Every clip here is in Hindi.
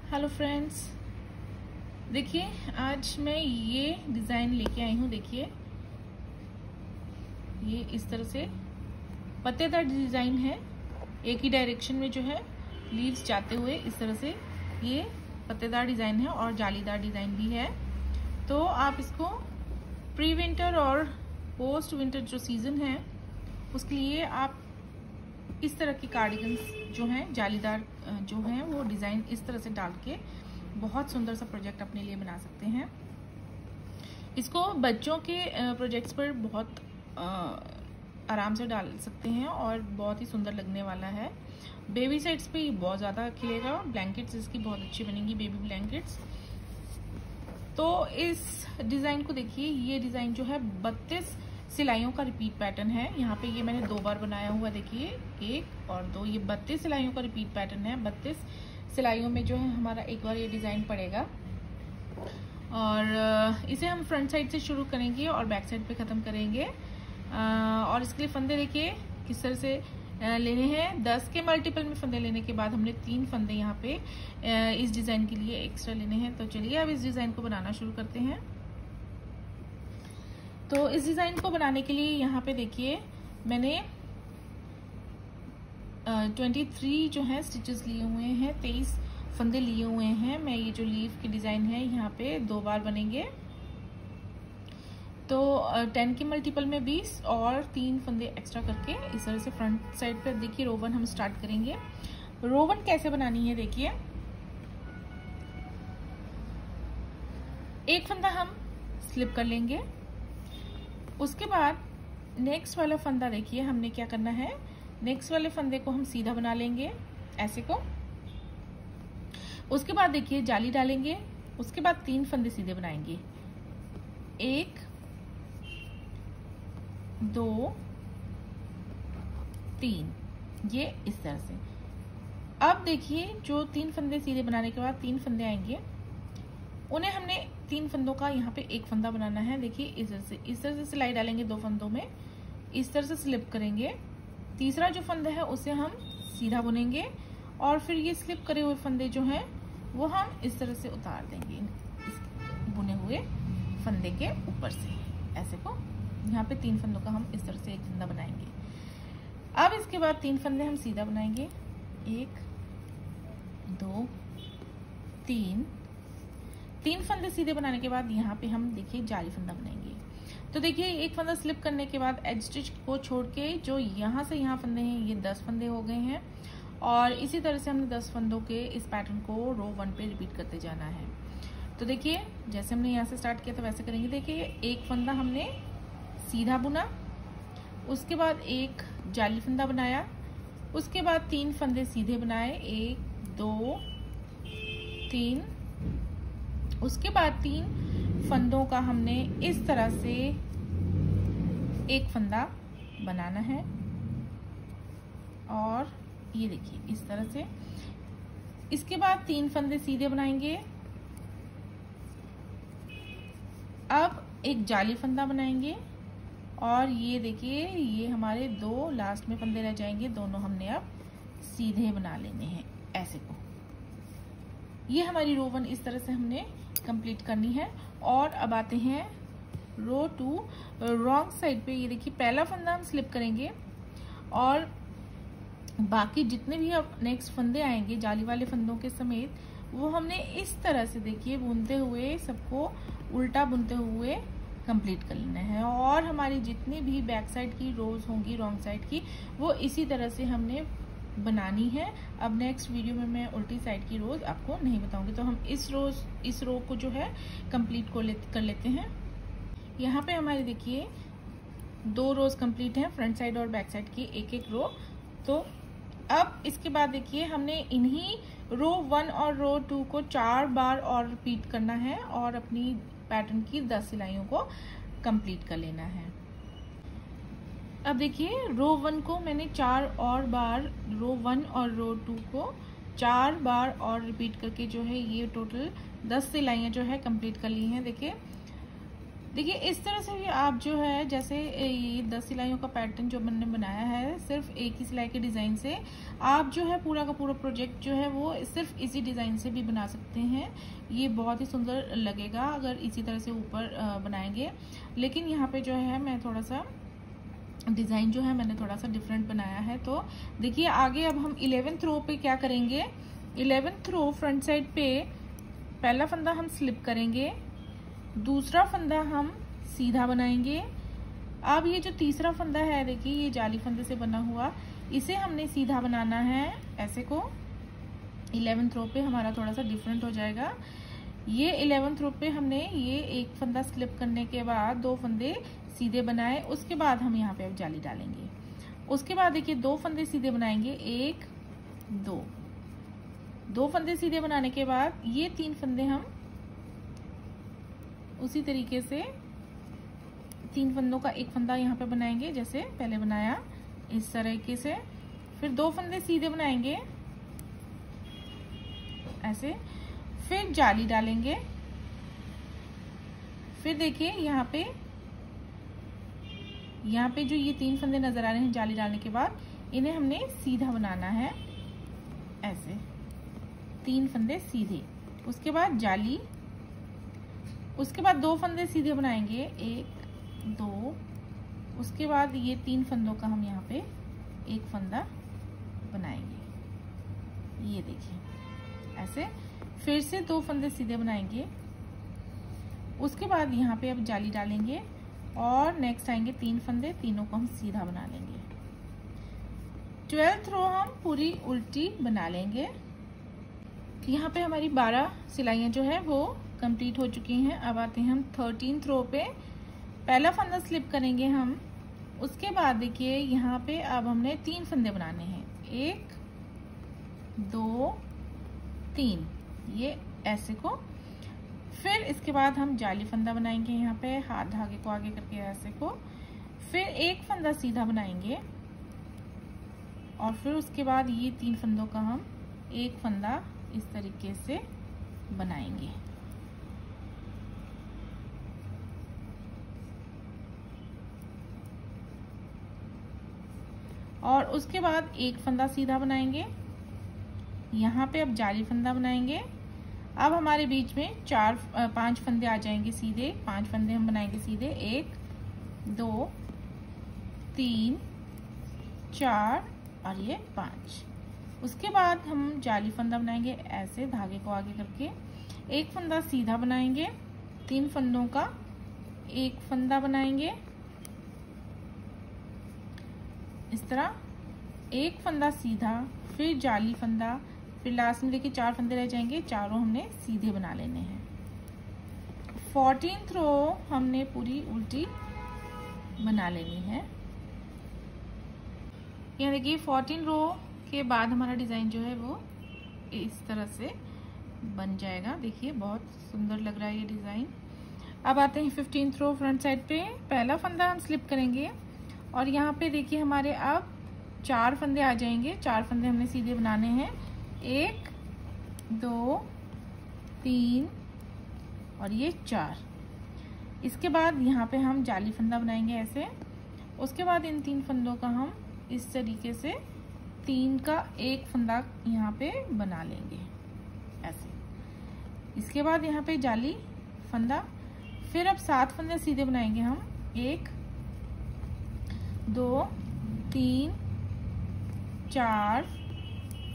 हेलो फ्रेंड्स, देखिए आज मैं ये डिज़ाइन लेके आई हूँ। देखिए ये इस तरह से पत्तेदार डिज़ाइन है। एक ही डायरेक्शन में जो है लीव्स जाते हुए इस तरह से ये पत्तेदार डिज़ाइन है और जालीदार डिज़ाइन भी है। तो आप इसको प्री विंटर और पोस्ट विंटर जो सीज़न है उसके लिए आप इस तरह के कार्डिगन्स जो हैं जालीदार जो हैं वो डिज़ाइन इस तरह से डाल के बहुत सुंदर सा प्रोजेक्ट अपने लिए बना सकते हैं। इसको बच्चों के प्रोजेक्ट्स पर बहुत आराम से डाल सकते हैं और बहुत ही सुंदर लगने वाला है। बेबी सेट्स पे बहुत ज़्यादा खिलेगा। ब्लैंकेट्स इसकी बहुत अच्छी बनेंगी, बेबी ब्लैंकेट्स। तो इस डिज़ाइन को देखिए, ये डिज़ाइन जो है 32 सिलाइयों का रिपीट पैटर्न है। यहाँ पे ये मैंने 2 बार बनाया हुआ, देखिए 1 और 2, ये 32 सिलाइयों का रिपीट पैटर्न है। 32 सिलाइयों में जो है हमारा एक बार ये डिज़ाइन पड़ेगा और इसे हम फ्रंट साइड से शुरू करेंगे और बैक साइड पे ख़त्म करेंगे। और इसके लिए फंदे देखिए किस तरह से लेने हैं। 10 के मल्टीपल में फंदे लेने के बाद हमने 3 फंदे यहाँ पे इस डिज़ाइन के लिए एक्स्ट्रा लेने हैं। तो चलिए अब इस डिज़ाइन को बनाना शुरू करते हैं। तो इस डिज़ाइन को बनाने के लिए यहाँ पे देखिए मैंने 23 जो है स्टिचेस लिए हुए हैं, 23 फंदे लिए हुए हैं। मैं ये जो लीफ की डिज़ाइन है यहाँ पे 2 बार बनेंगे। तो 10 के मल्टीपल में 20 और 3 फंदे एक्स्ट्रा करके इस तरह से फ्रंट साइड पर देखिए रोवन हम स्टार्ट करेंगे। रोवन कैसे बनानी है देखिए, एक फंदा हम स्लिप कर लेंगे। उसके बाद नेक्स्ट वाला फंदा देखिए हमने क्या करना है, नेक्स्ट वाले फंदे को हम सीधा बना लेंगे ऐसे को। उसके बाद देखिए जाली डालेंगे। उसके बाद 3 फंदे सीधे बनाएंगे, 1 2 3, ये इस तरह से। अब देखिए जो 3 फंदे सीधे बनाने के बाद 3 फंदे आएंगे, उन्हें हमने 3 फंदों का यहाँ पे एक फंदा बनाना है। देखिए इस तरह से सिलाई डालेंगे 2 फंदों में, इस तरह से स्लिप करेंगे। तीसरा जो फंदा है उसे हम सीधा बुनेंगे और फिर ये स्लिप करे हुए फंदे जो हैं वो हम इस तरह से उतार देंगे इस बुने हुए फंदे के ऊपर से ऐसे को। यहाँ पे 3 फंदों का हम इस तरह से एक फंदा बनाएंगे। अब इसके बाद 3 फंदे हम सीधा बनाएंगे, 1 2 3 फंदे सीधे बनाने के बाद यहाँ पे हम देखिए जाली फंदा बनाएंगे। तो देखिए एक फंदा स्लिप करने के बाद एज स्टिच को छोड़ के जो यहाँ से यहाँ फंदे हैं ये 10 फंदे हो गए हैं और इसी तरह से हमने 10 फंदों के इस पैटर्न को रो 1 पे रिपीट करते जाना है। तो देखिए जैसे हमने यहाँ से स्टार्ट किया था वैसे करेंगे। देखिए एक फंदा हमने सीधा बुना, उसके बाद एक जाली फंदा बनाया, उसके बाद 3 फंदे सीधे बनाए, 1 2 3, उसके बाद 3 फंदों का हमने इस तरह से एक फंदा बनाना है और ये देखिए इस तरह से। इसके बाद 3 फंदे सीधे बनाएंगे। अब एक जाली फंदा बनाएंगे और ये देखिए ये हमारे 2 लास्ट में फंदे रह जाएंगे, दोनों हमने अब सीधे बना लेने हैं ऐसे को। ये हमारी रो 1 इस तरह से हमने कंप्लीट करनी है। और अब आते हैं रो 2 रॉन्ग साइड पे। ये देखिए पहला फंदा हम स्लिप करेंगे और बाकी जितने भी अब नेक्स्ट फंदे आएंगे जाली वाले फंदों के समेत वो हमने इस तरह से देखिए बुनते हुए सबको उल्टा बुनते हुए कंप्लीट कर लेना है। और हमारी जितनी भी बैक साइड की रोज होंगी रॉन्ग साइड की वो इसी तरह से हमने बनानी है। अब नेक्स्ट वीडियो में मैं उल्टी साइड की रोज आपको नहीं बताऊंगी। तो हम इस रो को जो है कंप्लीट कर लेते हैं। यहाँ पे हमारे देखिए 2 रोज कंप्लीट हैं, फ्रंट साइड और बैक साइड की एक रो। तो अब इसके बाद देखिए हमने इन्हीं रो 1 और रो 2 को 4 बार और रिपीट करना है और अपनी पैटर्न की 10 सिलाइयों को कंप्लीट कर लेना है। अब देखिए रो 1 को मैंने 4 और बार, रो 1 और रो 2 को 4 बार और रिपीट करके जो है ये टोटल 10 सिलाइयाँ जो है कंप्लीट कर ली हैं। देखिए देखिए इस तरह से भी आप जो है, जैसे ये 10 सिलाइयों का पैटर्न जो मैंने बनाया है सिर्फ एक ही सिलाई के डिज़ाइन से, आप जो है पूरा का पूरा प्रोजेक्ट जो है वो सिर्फ इसी डिज़ाइन से भी बना सकते हैं। ये बहुत ही सुंदर लगेगा अगर इसी तरह से ऊपर बनाएंगे। लेकिन यहाँ पे जो है मैं थोड़ा सा डिज़ाइन जो है मैंने थोड़ा सा डिफरेंट बनाया है। तो देखिए आगे अब हम 11th रो पे क्या करेंगे, 11th रो फ्रंट साइड पे पहला फंदा हम स्लिप करेंगे, दूसरा फंदा हम सीधा बनाएंगे। अब ये जो तीसरा फंदा है देखिए ये जाली फंदे से बना हुआ, इसे हमने सीधा बनाना है ऐसे को। 11th रो पे हमारा थोड़ा सा डिफरेंट हो जाएगा। ये 11th रो पे हमने ये एक फंदा स्लिप करने के बाद 2 फंदे सीधे बनाए, उसके बाद हम यहाँ पे अब जाली डालेंगे। उसके बाद देखिए 2 फंदे सीधे बनाएंगे, 1 2 फंदे सीधे बनाने के बाद ये 3 फंदे हम उसी तरीके से 3 फंदों का एक फंदा यहाँ पे बनाएंगे जैसे पहले बनाया इस तरीके से। फिर 2 फंदे सीधे बनाएंगे ऐसे, फिर जाली डालेंगे। फिर देखिए यहाँ पे जो ये 3 फंदे नजर आ रहे हैं जाली डालने के बाद, इन्हें हमने सीधा बनाना है ऐसे, 3 फंदे सीधे, उसके बाद जाली, उसके बाद 2 फंदे सीधे बनाएंगे 1 2, उसके बाद ये 3 फंदों का हम यहाँ पे एक फंदा बनाएंगे, ये देखिए ऐसे। फिर से 2 फंदे सीधे बनाएंगे, उसके बाद यहाँ पे अब जाली डालेंगे और नेक्स्ट आएंगे 3 फंदे, तीनों को हम सीधा बना लेंगे। 12th रो हम पूरी उल्टी बना लेंगे। यहाँ पे हमारी 12 सिलाइयाँ जो है वो कंप्लीट हो चुकी हैं। अब आते हैं हम 13th रो पे, पहला फंदा स्लिप करेंगे हम, उसके बाद देखिए यहाँ पे अब हमने 3 फंदे बनाने हैं, 1 2 3, ये ऐसे को। फिर इसके बाद हम जाली फंदा बनाएंगे यहाँ पे हाथ धागे को आगे करके ऐसे को, फिर एक फंदा सीधा बनाएंगे और फिर उसके बाद ये 3 फंदों का हम एक फंदा इस तरीके से बनाएंगे। और उसके बाद एक फंदा सीधा बनाएंगे, यहाँ पे अब जाली फंदा बनाएंगे। अब हमारे बीच में 5 फंदे आ जाएंगे सीधे, 5 फंदे हम बनाएंगे सीधे, 1 2 3 4 और ये 5। उसके बाद हम जाली फंदा बनाएंगे ऐसे धागे को आगे करके, एक फंदा सीधा बनाएंगे, 3 फंदों का एक फंदा बनाएंगे इस तरह, एक फंदा सीधा, फिर जाली फंदा, फिर लास्ट में देखिए 4 फंदे रह जाएंगे, चारों हमने सीधे बना लेने हैं। 14th रो हमने पूरी उल्टी बना लेनी है। यहाँ देखिए 14 रो के बाद हमारा डिजाइन जो है वो इस तरह से बन जाएगा। देखिए बहुत सुंदर लग रहा है ये डिजाइन। अब आते हैं 15th रो फ्रंट साइड पे, पहला फंदा हम स्लिप करेंगे और यहाँ पे देखिए हमारे अब 4 फंदे आ जाएंगे, 4 फंदे हमने सीधे बनाने हैं, 1 2 3 और ये 4। इसके बाद यहाँ पे हम जाली फंदा बनाएंगे ऐसे, उसके बाद इन 3 फंदों का हम इस तरीके से 3 का एक फंदा यहाँ पे बना लेंगे ऐसे। इसके बाद यहाँ पे जाली फंदा, फिर अब 7 फंदे सीधे बनाएंगे हम, 1 2 3 4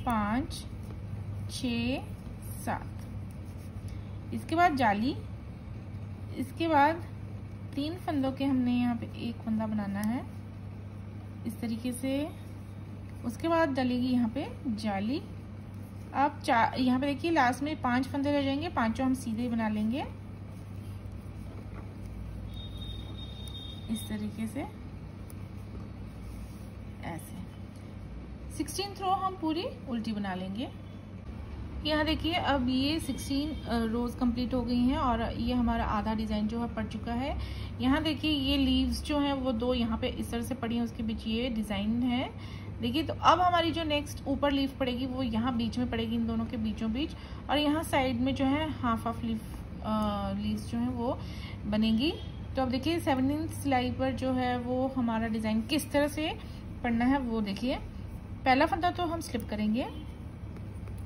5 6 7। इसके बाद जाली, इसके बाद 3 फंदों के हमने यहाँ पे एक फंदा बनाना है इस तरीके से। उसके बाद डलेगी यहाँ पे जाली। अब यहाँ पे देखिए लास्ट में 5 फंदे रह जाएंगे, 5 हम सीधे बना लेंगे इस तरीके से ऐसे। 16th रो हम पूरी उल्टी बना लेंगे। यहाँ देखिए अब ये 16 रोज कंप्लीट हो गई हैं और ये हमारा आधा डिजाइन जो है पड़ चुका है। यहाँ देखिए ये लीव्स जो हैं वो 2 यहाँ पे इस तरह से पड़ी हैं, उसके बीच ये डिजाइन है देखिए। तो अब हमारी जो नेक्स्ट ऊपर लीफ पड़ेगी वो यहाँ बीच में पड़ेगी, इन दोनों के बीचों बीच, और यहाँ साइड में जो है हाफ लीव्स जो है वो बनेगी तो अब देखिए 17 सिलाई पर जो है वो हमारा डिजाइन किस तरह से पड़ना है वो देखिए। पहला फंदा तो हम स्लिप करेंगे,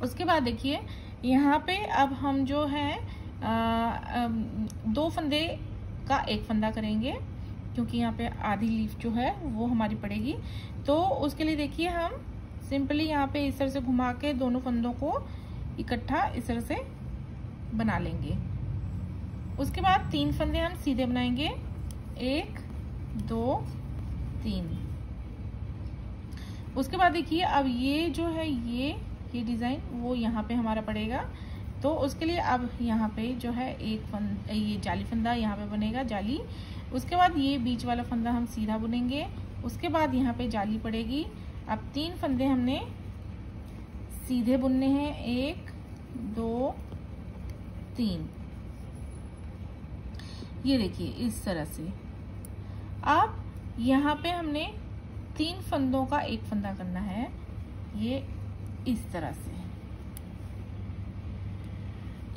उसके बाद देखिए यहाँ पे अब हम जो है 2 फंदे का एक फंदा करेंगे, क्योंकि यहाँ पे आधी लीफ जो है वो हमारी पड़ेगी। तो उसके लिए देखिए हम सिंपली यहाँ पे इस तरह से घुमा के दोनों फंदों को इकट्ठा इस तरह से बना लेंगे। उसके बाद 3 फंदे हम सीधे बनाएंगे, 1 2 3। उसके बाद देखिए अब ये जो है ये डिजाइन वो यहाँ पे हमारा पड़ेगा। तो उसके लिए अब यहाँ पे जो है ये जाली फंदा यहाँ पे बनेगा, जाली। उसके बाद ये बीच वाला फंदा हम सीधा बुनेंगे, उसके बाद यहाँ पे जाली पड़ेगी। अब 3 फंदे हमने सीधे बुनने हैं, 1 2 3। ये देखिए इस तरह से। अब यहाँ पे हमने 3 फंदों का एक फंदा करना है, ये इस तरह से।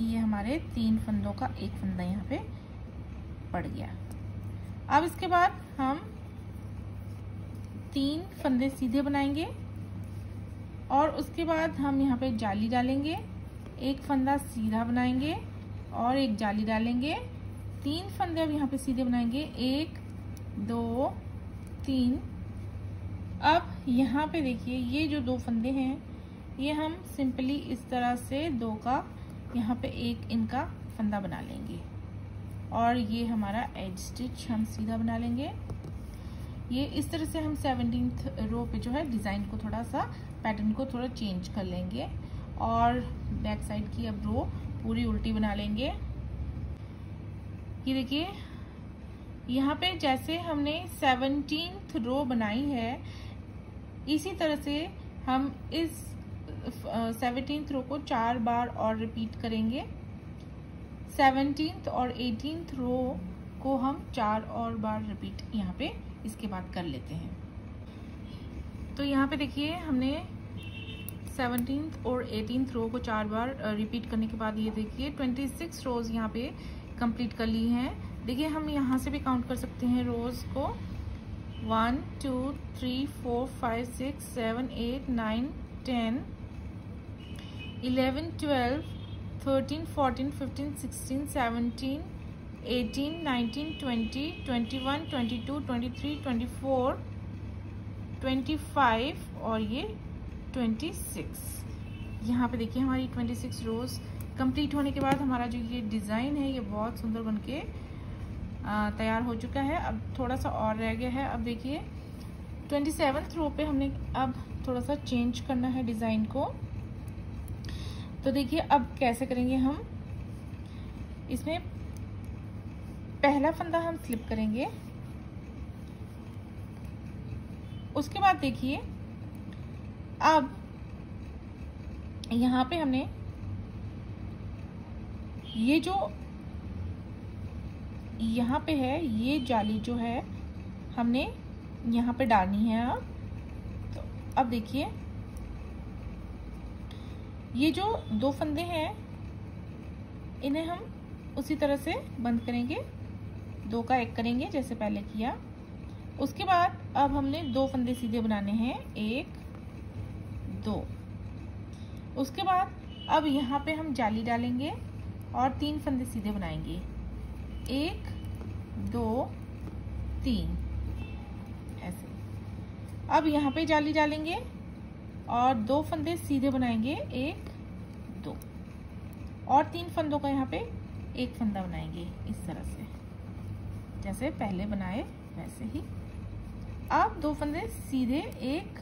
ये हमारे 3 फंदों का एक फंदा यहाँ पे पड़ गया। अब इसके बाद हम 3 फंदे सीधे बनाएंगे और उसके बाद हम यहाँ पे जाली डालेंगे, एक फंदा सीधा बनाएंगे और एक जाली डालेंगे। 3 फंदे अब यहाँ पे सीधे बनाएंगे, 1 2 3। अब यहाँ पे देखिए ये जो 2 फंदे हैं ये हम सिंपली इस तरह से 2 का यहाँ पे एक इनका फंदा बना लेंगे और ये हमारा एज स्टिच हम सीधा बना लेंगे। ये इस तरह से हम 17th रो पे जो है डिजाइन को थोड़ा सा पैटर्न को थोड़ा चेंज कर लेंगे और बैक साइड की अब रो पूरी उल्टी बना लेंगे। ये देखिए यहाँ पे जैसे हमने 17th रो बनाई है इसी तरह से हम इस 17th रो को 4 बार और रिपीट करेंगे। 17th और 18th रो को हम 4 और बार रिपीट यहाँ पे इसके बाद कर लेते हैं। तो यहाँ पे देखिए हमने 17th और 18th रो को 4 बार रिपीट करने के बाद ये देखिए 26 रोज यहाँ पे कंप्लीट कर ली हैं। देखिए हम यहाँ से भी काउंट कर सकते हैं रोज को, 1 2 3 4 5 6 7 8 9 10 11 12 13 14 15 16 17 18 19 20 21 22 23 24 25 और ये 26। यहाँ पे देखिए हमारी 26 रोज कंप्लीट होने के बाद हमारा जो ये डिज़ाइन है ये बहुत सुंदर बनके तैयार हो चुका है। अब थोड़ा सा और रह गया है। अब देखिए 27th रो पे हमने अब थोड़ा सा चेंज करना है डिज़ाइन को। तो देखिए अब कैसे करेंगे हम, इसमें पहला फंदा हम स्लिप करेंगे, उसके बाद देखिए अब यहाँ पे हमने ये जो यहाँ पे है ये जाली जो है हमने यहाँ पे डालनी है। अब तो अब देखिए ये जो 2 फंदे हैं इन्हें हम उसी तरह से बंद करेंगे, 2 का एक करेंगे जैसे पहले किया। उसके बाद अब हमने 2 फंदे सीधे बनाने हैं, 1 2। उसके बाद अब यहाँ पे हम जाली डालेंगे और 3 फंदे सीधे बनाएंगे, 1 2 3 ऐसे। अब यहाँ पे जाली डालेंगे और 2 फंदे सीधे बनाएंगे, 1 2 और 3 फंदों का यहाँ पे एक फंदा बनाएंगे इस तरह से जैसे पहले बनाए वैसे ही। अब 2 फंदे सीधे, 1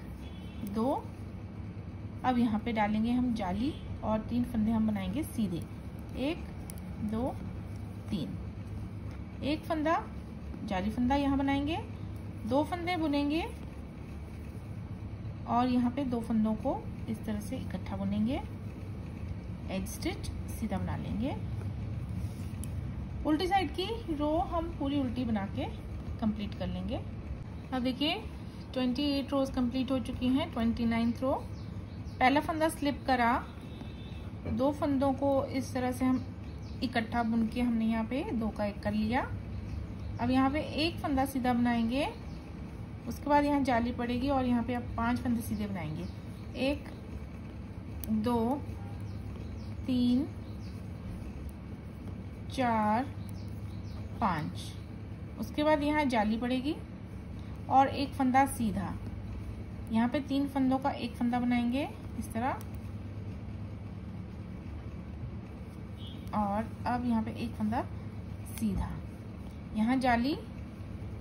2। अब यहाँ पे डालेंगे हम जाली और 3 फंदे हम बनाएंगे सीधे, 1 2 3। एक फंदा जाली फंदा यहाँ बनाएंगे, 2 फंदे बुनेंगे और यहाँ पे 2 फंदों को इस तरह से इकट्ठा बुनेंगे, एज स्टिच सीधा बना लेंगे। उल्टी साइड की रो हम पूरी उल्टी बना के कंप्लीट कर लेंगे। अब देखिए 28 रोज कंप्लीट हो चुकी हैं। 29th रो, पहला फंदा स्लिप करा, 2 फंदों को इस तरह से हम इकट्ठा बुन के हमने यहाँ पे 2 का एक कर लिया। अब यहाँ पे एक फंदा सीधा बनाएंगे, उसके बाद यहाँ जाली पड़ेगी और यहाँ पे आप 5 फंदे सीधे बनाएंगे। 1 2 3 4 5। उसके बाद यहाँ जाली पड़ेगी और एक फंदा सीधा। यहाँ पे 3 फंदों का एक फंदा बनाएंगे इस तरह, और अब यहाँ पे एक फंदा सीधा, यहाँ जाली,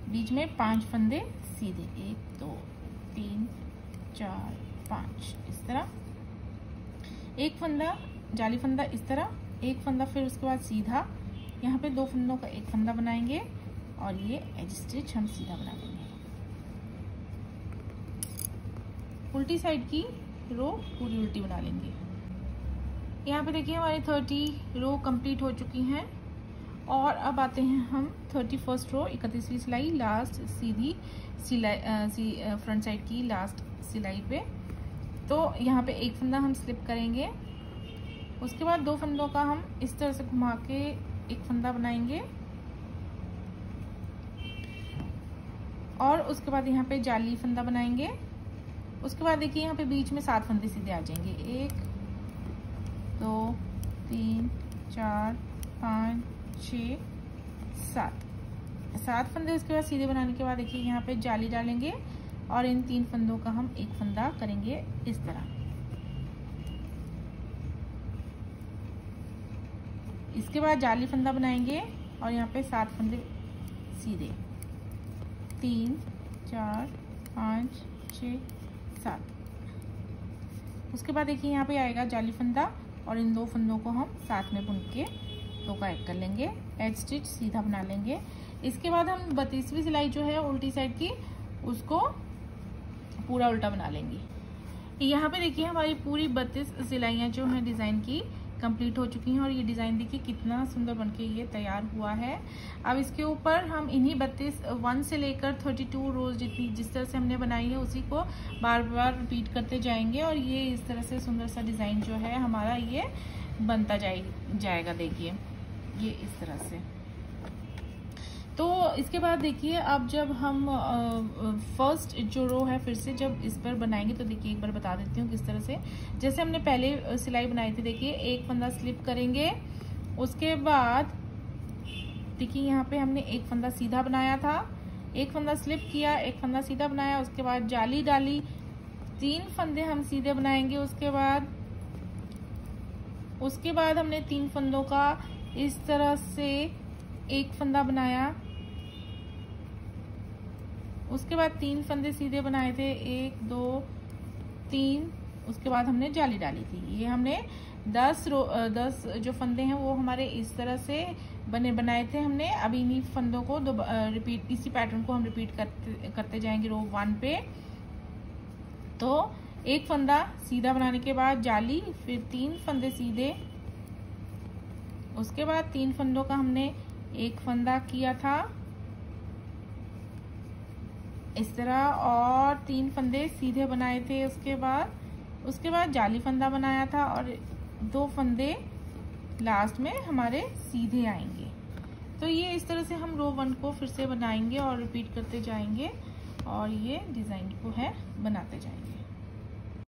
बीच में 5 फंदे सीधे, 1 2 3 4 5 इस तरह। एक फंदा जाली फंदा इस तरह, एक फंदा फिर उसके बाद सीधा, यहाँ पे 2 फंदों का एक फंदा बनाएंगे और ये एज स्टिच हम सीधा बना लेंगे। उल्टी साइड की रो पूरी उल्टी बना लेंगे। यहाँ पे देखिए हमारी 30 रो कंप्लीट हो चुकी हैं और अब आते हैं हम 31st रो 31वीं सिलाई, लास्ट सीधी सिलाई, फ्रंट साइड की लास्ट सिलाई पे। तो यहाँ पे एक फंदा हम स्लिप करेंगे, उसके बाद 2 फंदों का हम इस तरह से घुमा के एक फंदा बनाएंगे और उसके बाद यहाँ पे जाली फंदा बनाएंगे। उसके बाद देखिए यहाँ पे बीच में 7 फंदे सीधे आ जाएंगे, 1 2 3 4 5 6 7 फंदे। उसके बाद सीधे बनाने के बाद देखिए यहाँ पे जाली डालेंगे और इन 3 फंदों का हम एक फंदा करेंगे इस तरह। इसके बाद जाली फंदा बनाएंगे और यहाँ पे 7 फंदे सीधे, 3 4 5 6 7। उसके बाद देखिए यहाँ पे आएगा जाली फंदा और इन 2 फंदों को हम साथ में बुन के 2 का एक कर लेंगे, एज स्टिच सीधा बना लेंगे। इसके बाद हम 32वीं सिलाई जो है उल्टी साइड की, उसको पूरा उल्टा बना लेंगे। यहाँ पे देखिए हमारी पूरी 32 सिलाइयाँ जो हैं डिज़ाइन की कंप्लीट हो चुकी हैं और ये डिज़ाइन देखिए कितना सुंदर बनके ये तैयार हुआ है। अब इसके ऊपर हम इन्हीं 32 1 से लेकर 32 रोज जिस तरह से हमने बनाई है उसी को बार बार रिपीट करते जाएंगे और ये इस तरह से सुंदर सा डिज़ाइन जो है हमारा ये बनता जाएगा। देखिए ये इस तरह से। तो इसके बाद देखिए अब जब हम फर्स्ट जो रो है फिर से जब इस पर बनाएंगे तो देखिए एक बार बता देती हूँ किस तरह से। जैसे हमने पहले सिलाई बनाई थी, देखिए एक फंदा स्लिप करेंगे, उसके बाद देखिए यहाँ पे हमने एक फंदा सीधा बनाया था, एक फंदा स्लिप किया, एक फंदा सीधा बनाया, उसके बाद जाली डाली, 3 फंदे हम सीधे बनाएंगे। उसके बाद हमने 3 फंदों का इस तरह से एक फंदा बनाया, उसके बाद 3 फंदे सीधे बनाए थे, 1 2 3। उसके बाद हमने जाली डाली थी। ये हमने 10 जो फंदे हैं वो हमारे इस तरह से बनाए थे हमने। अब इन्हीं फंदों को रिपीट, इसी पैटर्न को हम रिपीट करते जाएंगे रो 1 पे। तो एक फंदा सीधा बनाने के बाद जाली, फिर 3 फंदे सीधे, उसके बाद 3 फंदों का हमने एक फंदा किया था इस तरह और 3 फंदे सीधे बनाए थे। उसके बाद जाली फंदा बनाया था और 2 फंदे लास्ट में हमारे सीधे आएंगे। तो ये इस तरह से हम रो 1 को फिर से बनाएंगे और रिपीट करते जाएंगे और ये डिज़ाइन को है बनाते जाएंगे।